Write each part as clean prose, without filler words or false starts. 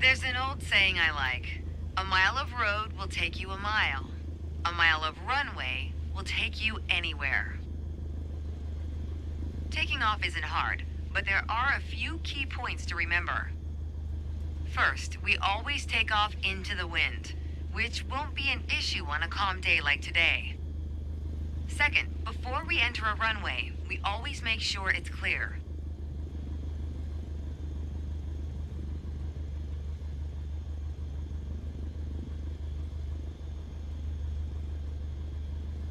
There's an old saying I like. A mile of road will take you a mile. A mile of runway will take you anywhere. Taking off isn't hard, but there are a few key points to remember. First, we always take off into the wind, which won't be an issue on a calm day like today. Second, before we enter a runway, we always make sure it's clear.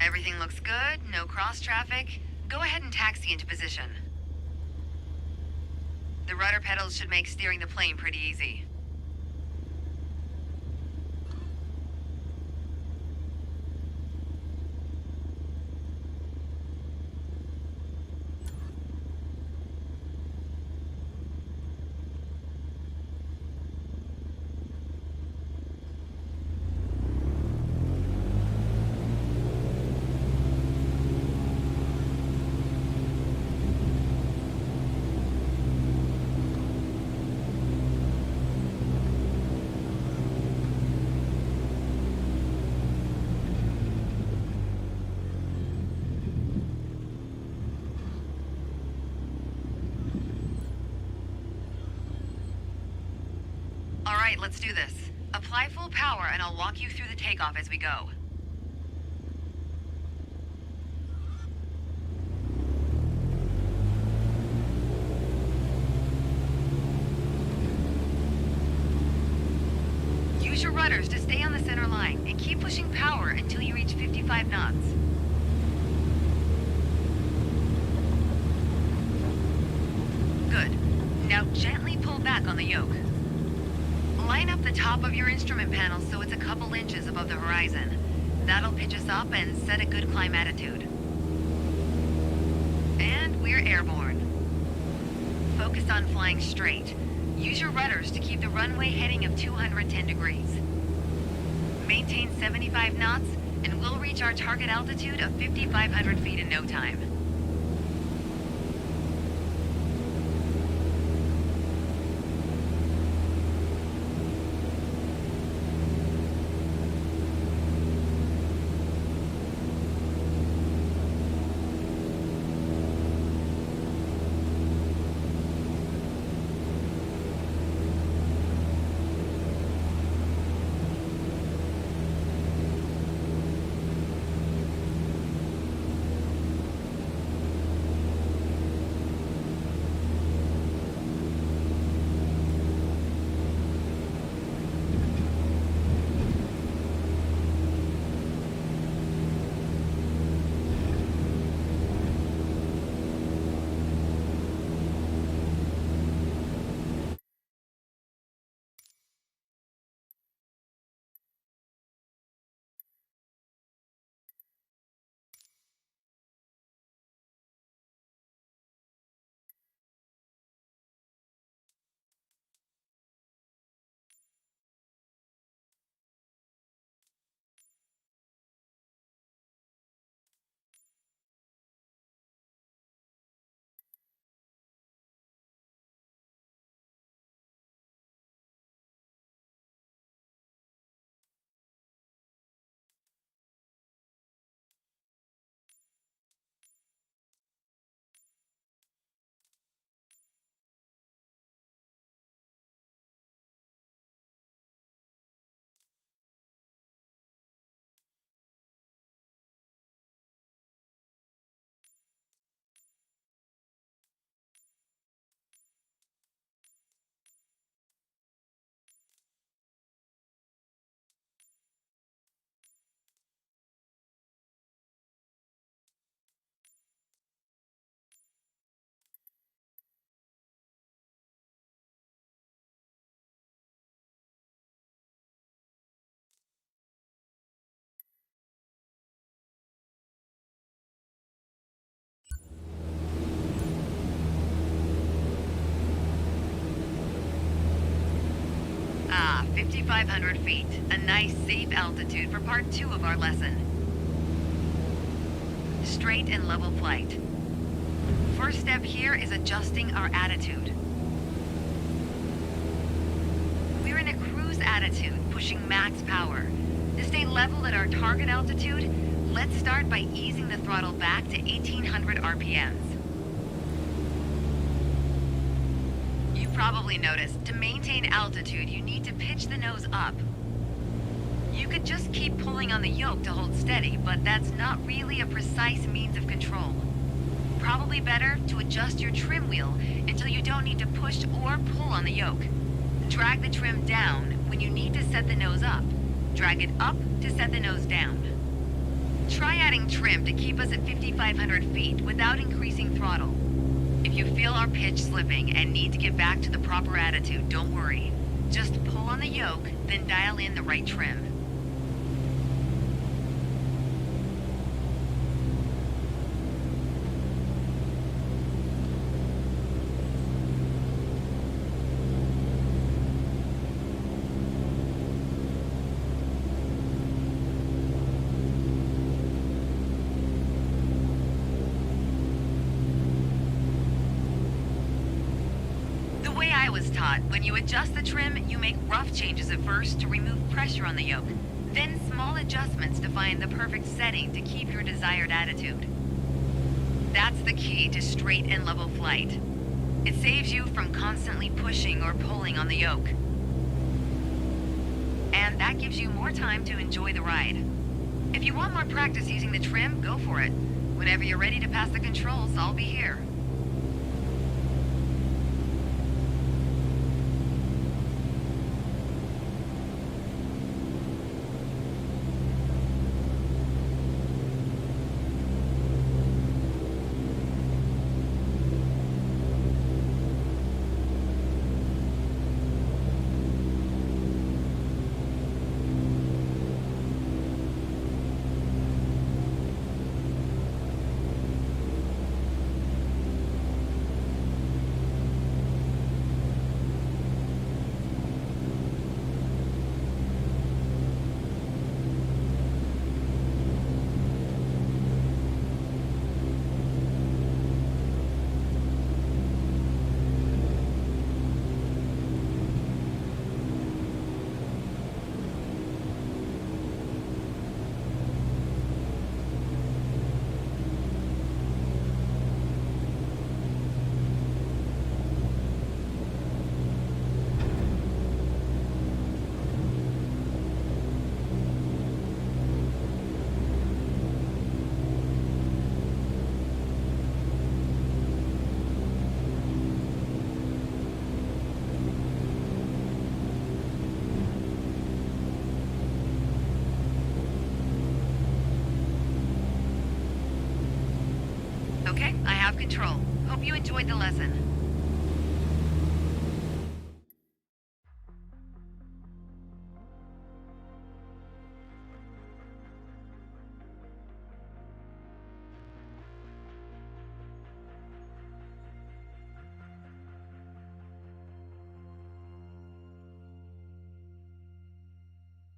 Everything looks good, no cross traffic. Go ahead and taxi into position. The rudder pedals should make steering the plane pretty easy. All right, let's do this. Apply full power and I'll walk you through the takeoff as we go. Use your rudders to stay on the center line and keep pushing power until you reach 55 knots. Good. Now gently pull back on the yoke. Line up the top of your instrument panel so it's a couple inches above the horizon. That'll pitch us up and set a good climb attitude. And we're airborne. Focus on flying straight. Use your rudders to keep the runway heading of 210 degrees. Maintain 75 knots and we'll reach our target altitude of 5,500 feet in no time. Ah, 5,500 feet. A nice, safe altitude for part 2 of our lesson. Straight and level flight. First step here is adjusting our attitude. We're in attitude, pushing max power. To stay level at our target altitude, let's start by easing the throttle back to 1800 RPMs. You probably noticed, to maintain altitude, you need to pitch the nose up. You could just keep pulling on the yoke to hold steady, but that's not really a precise means of control. Probably better to adjust your trim wheel until you don't need to push or pull on the yoke. Drag the trim down when you need to set the nose up. Drag it up to set the nose down. Try adding trim to keep us at 5,500 feet without increasing throttle. If you feel our pitch slipping and need to get back to the proper attitude, don't worry. Just pull on the yoke, then dial in the right trim. When you adjust the trim, you make rough changes at first to remove pressure on the yoke, then small adjustments to find the perfect setting to keep your desired attitude. That's the key to straight and level flight. It saves you from constantly pushing or pulling on the yoke. And that gives you more time to enjoy the ride. If you want more practice using the trim, go for it. Whenever you're ready to pass the controls, I'll be here. Okay, I have control. Hope you enjoyed the lesson.